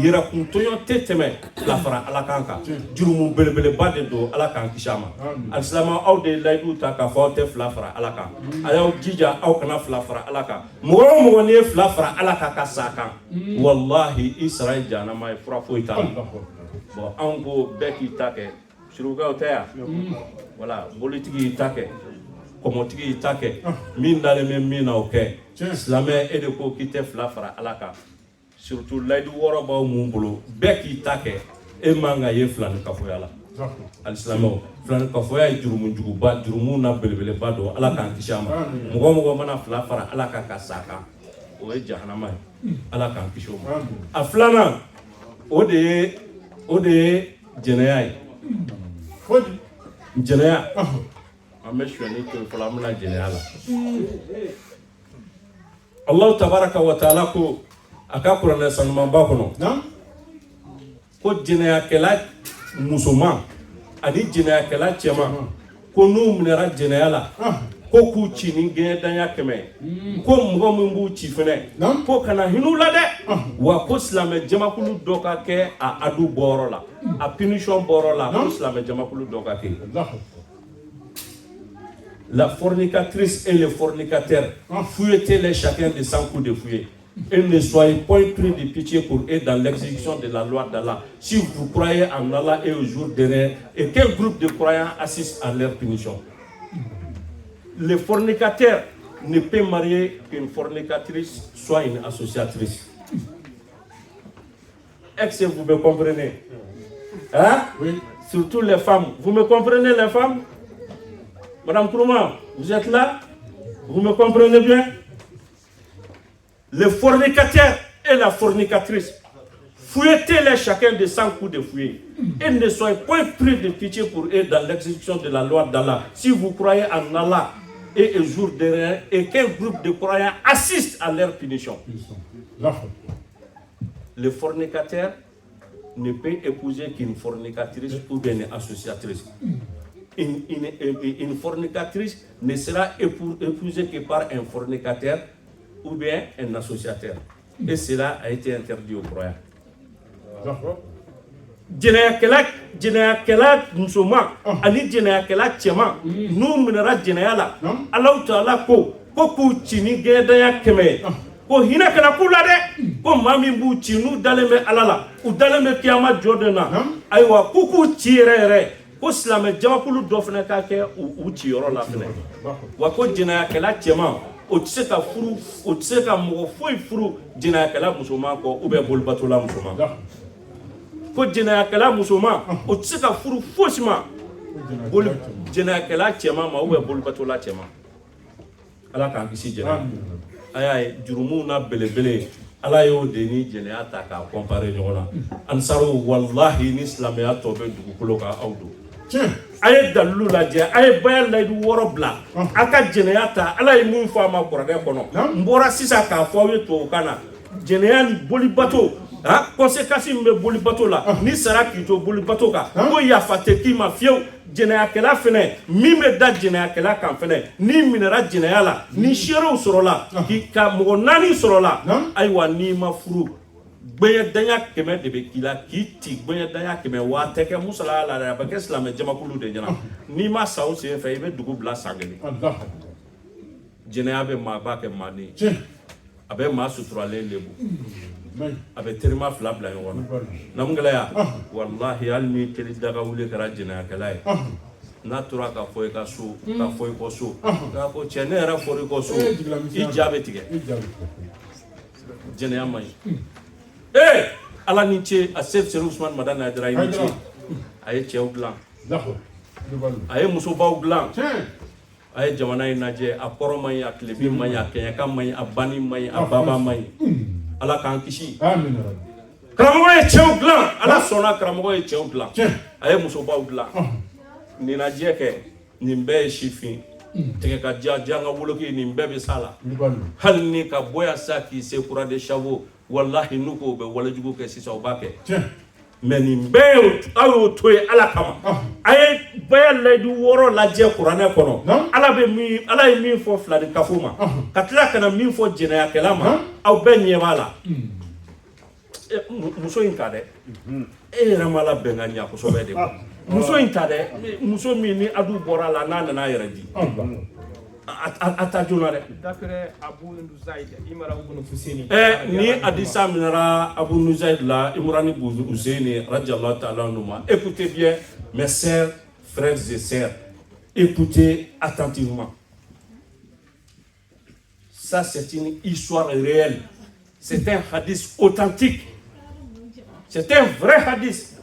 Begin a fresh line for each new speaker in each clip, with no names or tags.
yira kun toyon teteme la fara ala kanka jurumu belebele bade do ala kan kishama alislama aw de laydu ta ka fo te fla fara ala kan ayaw jija aw kana fla fara ala kan mo ne fla fara ala ka saka wallahi israel jana may fura fo ita bon ango beki take suruga otaya wala politiki take komotigi take min dale men mina oke islamé e de ko kite fla fara ala kan surtout laydu woro baw mum bolo beki take e manga ye flan ka foyala alislamo flan ka foya jurumu juguba jurumu na belebele bado ala kan kishama mugo mana fla fara ala ka kasaka o e jahannama ala kan kishoma aflana o de jenayai fodi jenaya ameshwani ko flamuna jenayala Allah tabaraka wa taala ko aka Qur'an sanman ba kono ko jinaya kala musulman ani jinaya kala cema ko nu munera jinaya la ko ku ci ni ge danya keme ko mugo mun bu ci fene ko kana hinu la de wa ko islam jamakulu doka ke a adu borola a punition borola ko islam jamakulu doka ke la fornicatrice et le fornicateur fouettez-les chacun de 100 coups de fouet. Et ne soyez point pris de pitié pour eux dans l'exécution de la loi d'Allah. Si vous croyez en Allah et au jour dernier, et quel groupe de croyants assiste à leur punition? Le fornicateur ne peut marier qu'une fornicatrice, soit une associatrice. Est-ce que vous me comprenez? Hein? Oui. Surtout les femmes. Vous me comprenez, les femmes? Madame Kourouma, vous êtes là? Vous me comprenez bien? Le fornicateur et la fornicatrice, fouettez-les chacun de 100 coups de fouet. Et ne soyez point pris de pitié pour eux dans l'exécution de la loi d'Allah. Si vous croyez en Allah et au jour dernier, et quel groupe de croyants assiste à leur punition? Le fornicateur ne peut épouser qu'une fornicatrice ou bien une associatrice. Une fornicatrice ne sera épousée que par un fornicateur ou bien un associateur. Et cela a été interdit aux croyants. Jinaya kela musulman ani jinaya kela cɛman n'u minɛra jinaya la Allahu Taala ko k'u ci ni gɛdaya 100 ko hinɛ kana k'u la dɛ ko maa min b'u ci n'u dalen bɛ Ala la u dalen bɛ kiyama jɔdon na ayiwa k'u ci yɛrɛ ko silamɛ jamakulu dɔ fana ka kɛ u ci yɔrɔ la fana wa ko jinaya kela cɛman o tɛ se ka furu o tɛ se ka mɔgɔ foyi furu jinaya kela musoman kɔ ou bien bolibatola musoman ko jinaya kela musoman o tɛ se ka furu fosi ma jinaya kela cɛman ma ou bien bolibatola cɛman Ala k'an kisi jɛnɛya a y'a ye jurumu na belebele Ala y'o de ni jɛnɛya ta k'a comparer ɲɔgɔn na ansaru wallahi ni silamɛya tɔ bɛ dugukolo kan aw don a ye dalilu lajɛ a ye baya layidu 6 bila a ka jɛnɛya ta Ala ye min fɔ a ma kuranɛ kɔnɔ n bɔra sisan k'a fɔ aw ye tubabukan na jɛnɛya ni bolibato conséquence min bɛ bolibato la ni sara k'i to bolibato kan ko yafa tɛ k'i ma fiyewu jɛnɛyakɛla fɛnɛ min bɛ da jɛnɛyakɛla kan fɛnɛ ni minɛra jɛnɛya la ni seerew sɔrɔla k'i ka mɔgɔ 4 sɔrɔla ayiwa n'i ma furu gbɛɲɛdanya 100 de bɛ k'i la k'i ti gbɛɲɛdanya 100 wa tɛ kɛ musala la dɛ a bɛ kɛ silamɛ jamakulu de ɲɛna n'i ma sa o sen fɛ i bɛ dugu bila san 1 jɛnɛya bɛ maaba kɛ maanden a bɛ maa suturalen lebu a bɛ terima 2 bila ɲɔgɔn na namugɛlɛya wallahi hali ni keli daga wuli kɛra jɛnɛyakɛla ye n'a tora ka fɔ i ka so ka fɔ i kɔ so k'a fɔ cɛ ne yɛrɛ fɔra i kɔ so i ja bɛ tigɛ jɛnɛya man ɲi Ala ni ce a Seif Seydou Ousmane Madani Aidara ni ce a ye cɛw dilan a ye musobaw dilan a ye jamana in lajɛ a kɔrɔ man ɲi a tilebin man ɲi a kɛɲɛka man ɲi a bani man ɲi a baba man ɲi Ala k'an kisi karamɔgɔ ye cɛw dilan Ala sɔnna karamɔgɔ ye cɛw dilan a ye musobaw dilan nin lajɛ kɛ nin bɛɛ ye sifin tigɛ ka diya ka woloki nin bɛɛ bɛ sa la hali ni ka bɔ yan sa k'i se kura de chavo wallahi n'u ko bɛ walejugu kɛ sisan u b'a kɛ mais nin bɛɛ aw y'o to ye Ala kama a ye bɛɛ layidu 6 lajɛ kuranɛ kɔnɔ Ala ye min fɔ filani kafo ma ka tila kana min fɔ jɛnɛyakɛla ma aw bɛɛ ɲɛ b'a la muso in ta dɛ e yɛrɛ ma labɛn ka ɲa kosɛbɛ de quoi muso in ta dɛ muso min ni adu bɔra la n'a nana a yɛrɛ di a ta joona dɛ
d'après Abu Nuzayd Imran ibn Hussein
ni hadisa minara Abu Nuzayd la Imran ibn Hussein radiyallahu ta'ala anhuma écoutez bien mes sœurs frères et sœurs écoutez attentivement. Ça, c'est une histoire réelle. C'est un hadith authentique. C'est un vrai hadith.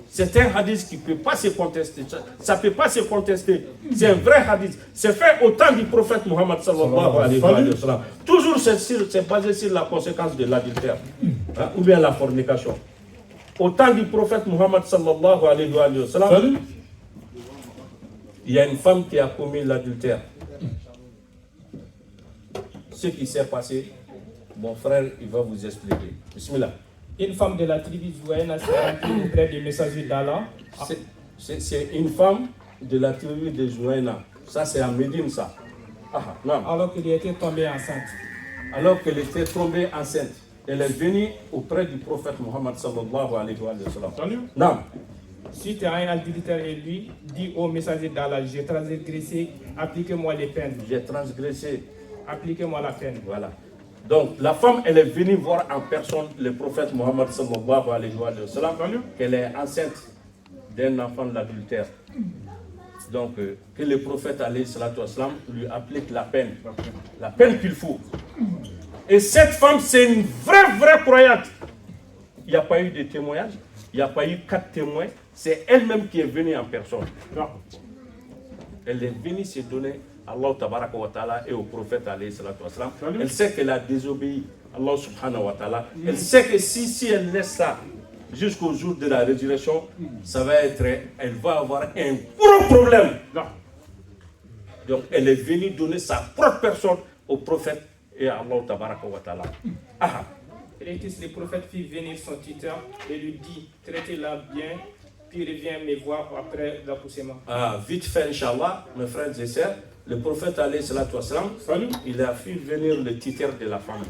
C'est un hadith qui ne peut pas se contester. Ça ne peut pas se contester. C'est un vrai hadith. C'est fait au temps du prophète Mohammed sallallahu alayhi wa sallam. Toujours c'est basé sur la conséquence de l'adultère ou bien la fornication. Au temps du prophète Mohammed sallallahu alayhi wa sallam, il y a une femme qui a commis l'adultère. Ce qui s'est passé, mon frère, il va vous expliquer. Bismillah.
Une femme de la tribu Zouaïna s'est rendue auprès des messagers d'Allah.
C'est une femme de la tribu de Zouaïna. Ça, c'est à Médine, ça. Non.
Alors qu'elle était tombée enceinte.
Alors qu'elle était tombée enceinte. Elle est venue auprès du prophète Mohammed sallallahu alayhi wa sallam. Non.
Suite à un adultère, et lui dit au messager d'Allah, j'ai transgressé, appliquez-moi les peines.
J'ai transgressé.
Appliquez-moi la peine.
Voilà. Donc la femme, elle est venue voir en personne le prophète Mohammed sallallahu alayhi wa sallam qu'elle est enceinte d'un enfant de l'adultère. Donc que le prophète alayhi salatu wa sallam lui applique la peine qu'il faut. Et cette femme, c'est une vraie croyante. Il n'y a pas eu de témoignage, il n'y a pas eu 4 témoins, c'est elle-même qui est venue en personne. Elle est venue se donner Allah tabaraka wa ta'ala et au prophète alayhi salatu wa salam. Elle sait qu'elle a désobéi Allah subhanahu wa ta'ala. Elle sait que si elle laisse ça jusqu'au jour de la résurrection, ça va être, elle va avoir un gros problème. Donc elle est venue donner sa propre personne au prophète et à Allah tabaraka wa ta'ala.
Le prophète fit venir son tuteur et lui dit, traitez-la bien, puis reviens me voir après l'accouchement.
Vite fait, Inch'Allah, mes frères et sœurs, le prophète alayhi salatu wa salam, il a fait venir le tuteur de la femme.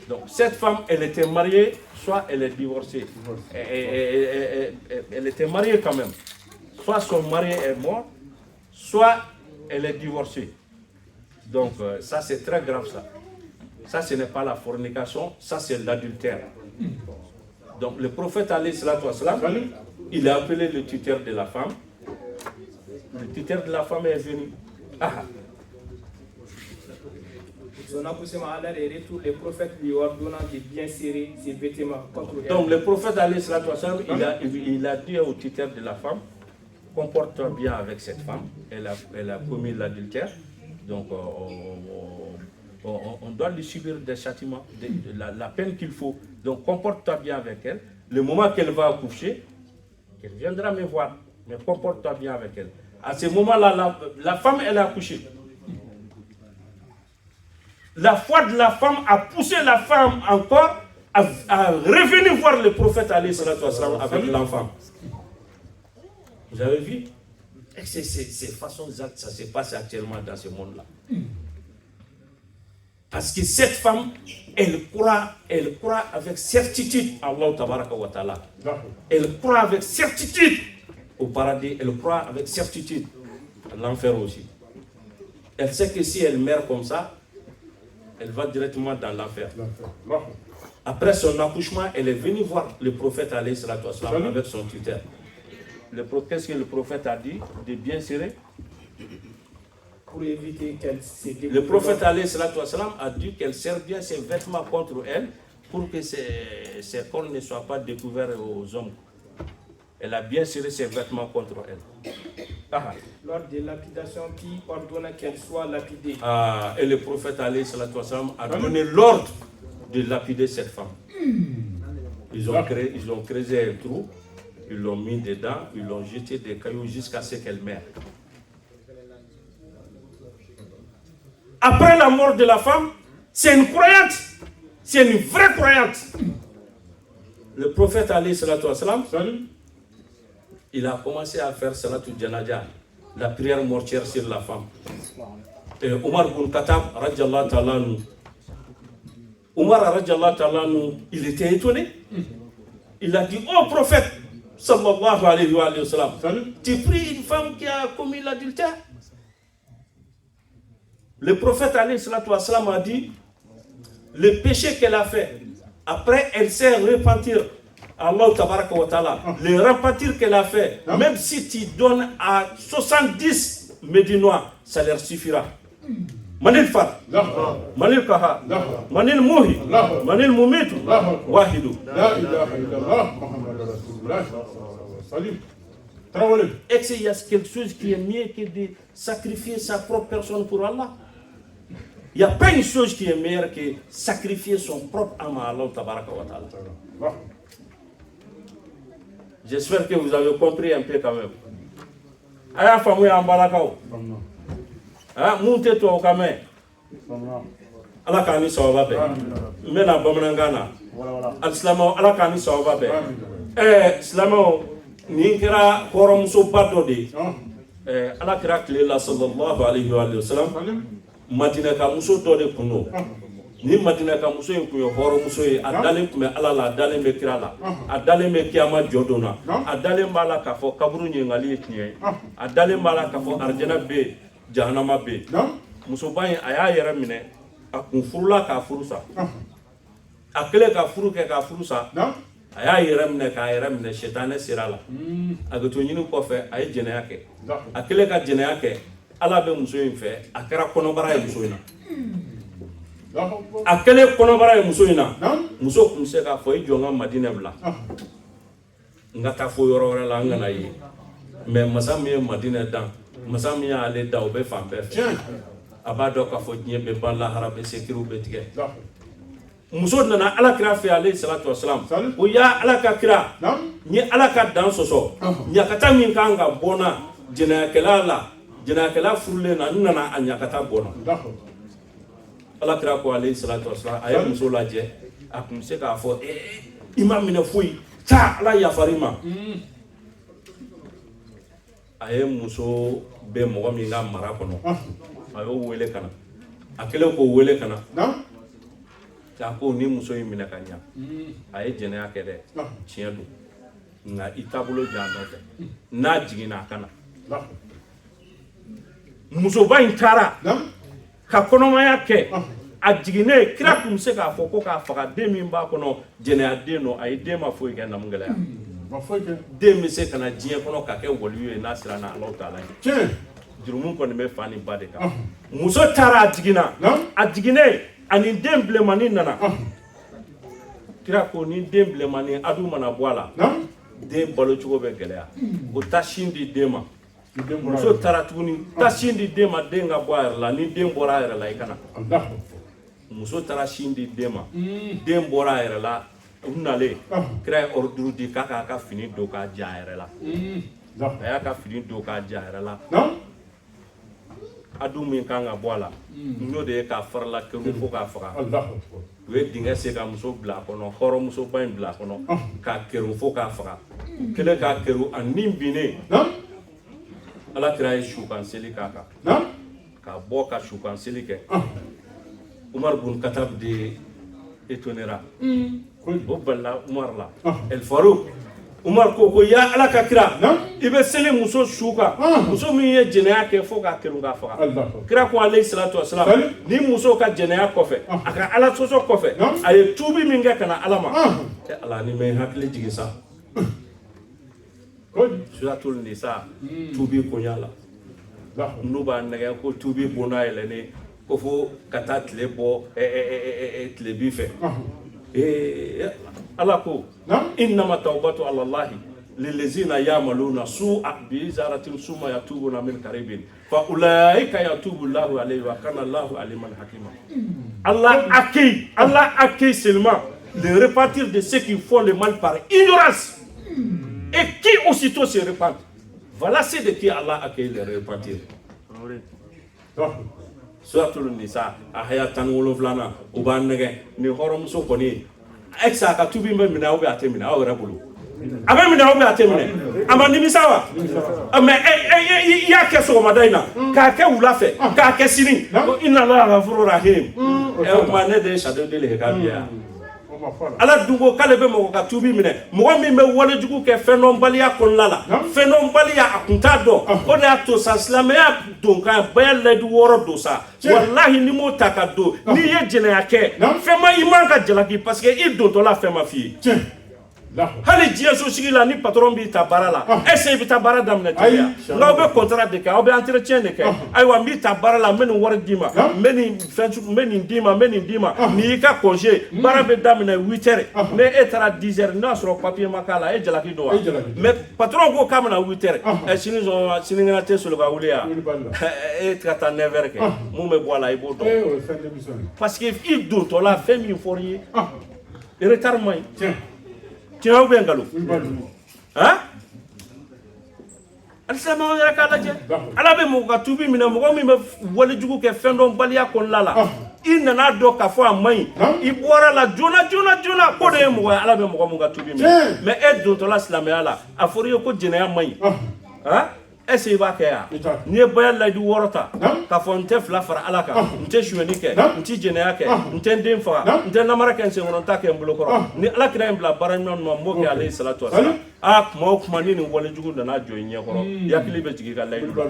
Donc cette femme, elle était mariée, soit elle est divorcée. Elle était mariée quand même. Soit son mari est mort, soit elle est divorcée. Donc ça c'est très grave ça. Ça ce n'est pas la fornication, ça c'est l'adultère. Donc le prophète alayhi salatu wa salam, il a appelé le tuteur de la femme. Le tuteur de la femme est venu.
Son accouchement à l'air et retour, le prophète lui ordonnant de bien serrer ses vêtements contre elle.
Donc le prophète alayhi salatu wa salam, il a dit au tuteur de la femme, comporte-toi bien avec cette femme, elle a commis l'adultère, donc on doit lui subir des châtiments, la peine qu'il faut. Donc comporte-toi bien avec elle. Le moment qu'elle va accoucher, qu'elle viendra me voir, mais comporte-toi bien avec elle. À ce moment-là, la femme, elle a accouché. La foi de la femme a poussé la femme encore à revenir voir le prophète alayhi salatu wa salam avec l'enfant. Vous avez vu? Ces façons d'actes, ça se passe actuellement dans ce monde-là. Parce que cette femme, elle croit avec certitude à Allah tabaraka wa ta'ala. Elle croit avec certitude au paradis, elle croit avec certitude à l'enfer aussi. Elle sait que si elle meurt comme ça, elle va directement dans l'enfer. Après son accouchement, elle est venue voir le prophète alayhi salatu wa salam avec son tuteur. Qu'est-ce que le prophète a dit? De bien serrer.
Pour éviter qu'elle se découvre.
Le prophète alayhi salatu wa salam a dit qu'elle serre bien ses vêtements contre elle pour que ses corps ne soient pas découverts aux hommes. Elle a bien serré ses vêtements contre elle.
Lors de lapidation, qui ordonna qu'elle soit lapidée.
Et le prophète alayhi salatu wa salam a donné l'ordre de lapider cette femme. Ils ont creusé un trou, ils l'ont mis dedans, ils l'ont jeté des cailloux jusqu'à ce qu'elle meure. Après la mort de la femme, c'est une croyante, c'est une vraie croyante. Le prophète alayhi salatu wa salam, il a commencé à faire salatu janaja, la prière mortuaire sur la femme. Et Omar ibn Khattab, radiallahu ta'ala anhu, il était étonné. Il a dit, oh prophète, sallallahu alayhi wa sallam, tu pries une femme qui a commis l'adultère? Le prophète alayhi salatu wa sallam a dit, le péché qu'elle a fait, après elle s'est repentir. Allah tabaraka wa ta'ala, le repentir qu'elle a fait, même si tu donnes à 70 Médinois, ça leur suffira. Manil Fat, Manil Kaha, Manil Muhi, Manil Mumitu, Wahidou.
La ilaha illallah, Muhammad Rasulullah. Salut.
Est-ce qu'il y a quelque chose qui est mieux que de sacrifier sa propre personne pour Allah? Il n'y a pas une chose qui est meilleure que sacrifier son propre âme à Allah tabaraka wa ta'ala. J'espère que vous avez compris un peu quand même. Aya famu ya mbalakao. Munte to kame. Ala kani sawaba be. Mena bamanangana. Al-Islamo ala kani sawaba be. Islamo ni kira koromso badode. Ala kira kila sallallahu alayhi wa sallam. Madina ka muso do de kuno. Ni Madina ka muso en kuyo horo muso e adale kume ala la adale me kirala adale me kiyama jodona adale mala ka fo kaburu ngali tiye adale mala ka fo arjana be jahannama be muso bayin aya yera mine akun furula ka furusa akele ka furu ke ka furusa aya yera mine ka yera mine shetane sirala agato nyinu ko fe ay jene yake akele ka jene yake ala be muso en fe akara kono bara e muso ina akele konobara muso ina muso kun se ka fo i jonga Madina bla ngata fo yoro wala la ngana yi mais masami Madina dan masami ya ale da obe fambe abado ka fo nye be ban la harabe sekiru be tige muso nana ala kira fe alayhi salatu wassalam o ya ala ka kira ni ala ka dan soso nyakata min kanga bona jena kala furule na nana anyakata bona ala kira ko alayhi salatu wassalam ay muso laje akum se ka fo imam mina fuyi ta ala yafarima ay muso be mo mi nga mara kono ayo wele kana akele ko wele kana ta ko ni muso yimina kanya ay jene akede chiedu nga itabulo jando te na jigina kana muso ba intara ka konomaya ke a jigine kira kun se ka fɔ ko ka faga den min b'a kɔnɔ jɛnɛya den no a ye den ma foyi kɛ namugɛlɛya den bɛ se ka na diɲɛ kɔnɔ ka kɛ waliyu ye n'a sera na Alahu Taala ye jurumu kɔni bɛ fa ni ba de kan muso taara a jigina a jigine ani den bilenmanin nana kira ko ni den bilenmanin adu mana bɔ a la den balo cogo bɛ gɛlɛya o ta sin di den ma muso taara tuguni ta sin di den ma den ka bɔ a yɛrɛ la ni den bɔra a yɛrɛ la i kana muso taara sin di den ma den bɔra a yɛrɛ la u nalen kira ye ordre di k'a k'a ka fini don k'a jɛ a yɛrɛ la a y'a ka fini don k'a jɛ a yɛrɛ la adu min kan ka bɔ a la n'o de ye k'a farala kɛru fo k'a faga u ye dingɛ se ka muso bila a kɔnɔ hɔrɔnmusoba in bila a kɔnɔ k'a kɛru fo k'a faga kelen k'a kɛru a nin binnen ala kira ye sukan seli k'a kan k'a bɔ ka sukan seli kɛ Umar bun Khattab de étonnera o balla Umar la El Farouk Umar ko ya ala ka kira i bɛ seli muso suka muso min ye jɛnɛya kɛ fo k'a kɛru k'a faga kira ko alayhi salatu wassalam ni muso ka jɛnɛya kɔfɛ a ka ala sɔsɔ kɔfɛ a ye tuubi min kɛ ka na ala ma ala ni mɛ hakili jigin sa Suratul Nisa tuubi konya la n'u b'a nɛgɛ ko tuubi bonna yɛlɛnen ko fo ka taa tile bɔ tile bi fɛ ala ko innama tawbatu ala Allahi lillazina ya'maluna su'a bi zaratin summa yatubuna min qaribin fa ulaika yatubu Allahu alayhi wa kana Allahu aliman hakima. Allah accueille seulement le repentir de ceux qui font le mal par ignorance et qui aussitôt se repentent. Voilà c'est de qui Allah accueille le repentir. Suratul Nisa ahaya tan woloflana o ba nege ni horom so koni exa ka tubi me mina o be atemina o rabulu aba mina o be atemina ama ni misawa ama ya ke so madaina ka ke wulafe ka ke sini inna allaha ghafurur rahim e ma ne de shado de le ka biya ala dungo k'ale bɛ mɔgɔ ka tubi minɛ mɔgɔ min bɛ walejugu kɛ fɛndɔnbaliya kɔnɔna la fɛndɔnbaliya a kun t'a dɔn o de y'a to sa silamɛya don ka baya layidu 6 don sa walahi ni m'o ta ka don n'i ye jɛnɛya kɛ fɛn ma i man ka jalaki parce que i dontɔla fɛn ma f'i ye hali diɲɛ sosigi la ni patron b'i ta baara la est-ce que i bɛ taa baara daminɛ teliya n'aw bɛ contrat de kɛ aw bɛ entretien de kɛ ayiwa n b'i ta baara la n bɛ nin wari d'i ma n bɛ nin d'i ma n bɛ nin d'i ma nin y'i ka congé baara bɛ daminɛ 8 heures ne e taara 10 heures n'a sɔrɔ papier ma k'a la e jalaki don wa mais patron ko k'a bɛna 8 heures sinikɛnɛ tɛ sɔrɔ ka wuli yan e ka taa 9 heures kɛ mun bɛ bɔ a la i b'o dɔn parce que i dontɔla fɛn min fɔr'i ye retard man ɲi tiɲɛ ou bien nkalon han alisamɛw yɛrɛ k'a lajɛ ala bɛ mɔgɔ ka tubi minɛ mɔgɔ min bɛ walejugu kɛ fɛn dɔnbaliya kɔnɔna la i nana dɔn k'a fɔ a man ɲi i bɔra la joona ko de ye mɔgɔ ye ala bɛ mɔgɔ min ka tubi minɛ mais e dontɔla silamɛya la a fɔra i ye ko jɛnɛya man ɲi han est-ce que i b'a kɛ yan n'i ye baya layidu 6 ta k'a fɔ n tɛ 2 fara ala kan n tɛ suyɛni kɛ n tɛ jɛnɛya kɛ n tɛ n den faga n tɛ namara kɛ n senkɔrɔ n t'a kɛ n bolokɔrɔ ni ala kira in bila baara ɲuman ma n b'o kɛ alayhi salatu wasalam kuma o kuma ni nin walejugu nana jɔ i ɲɛkɔrɔ yakili bɛ jigin i ka layidu la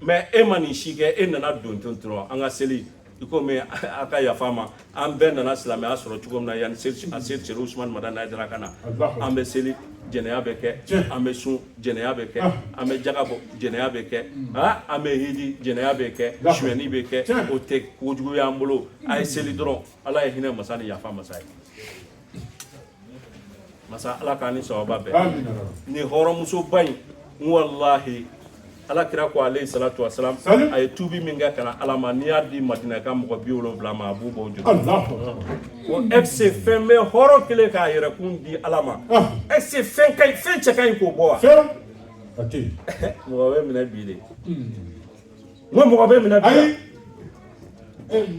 mais e ma nin si kɛ e nana don ten dɔrɔn an ka seli i komi a ka yafa ma an bɛɛ nana silamɛya sɔrɔ cogo min na yanni a se Usmane Madani Haidara ka na an bɛ seli jɛnɛya bɛ kɛ an bɛ sun jɛnɛya bɛ kɛ an bɛ jaga bɔ jɛnɛya bɛ kɛ an bɛ hiji jɛnɛya bɛ kɛ suyɛni bɛ kɛ o tɛ kojugu y'an bolo a ye seli dɔrɔn ala ye hinɛ masa ni yafa masa ye masa ala k'an ni sababa bɛɛ nin hɔrɔnmusoba in walahi ala kira ko alayhi salatu wasalam a ye tubi min kɛ kana ala ma n'i y'a di Madina ka mɔgɔ 70 ma a b'u bɔ o joli ko est-ce que fɛn bɛ hɔrɔn kelen k'a yɛrɛkun di ala ma est-ce que fɛn cɛ ka ɲi k'o bɔ wa mɔgɔ bɛ minɛ bi de n ko mɔgɔ bɛ minɛ bi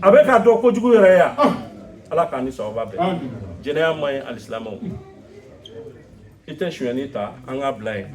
a bɛ k'a dɔn kojugu yɛrɛ ye ala k'an ni sababa bɛɛ jɛnɛya man ɲi alisilamɛw i tɛ suyɛni ta an ka bila yen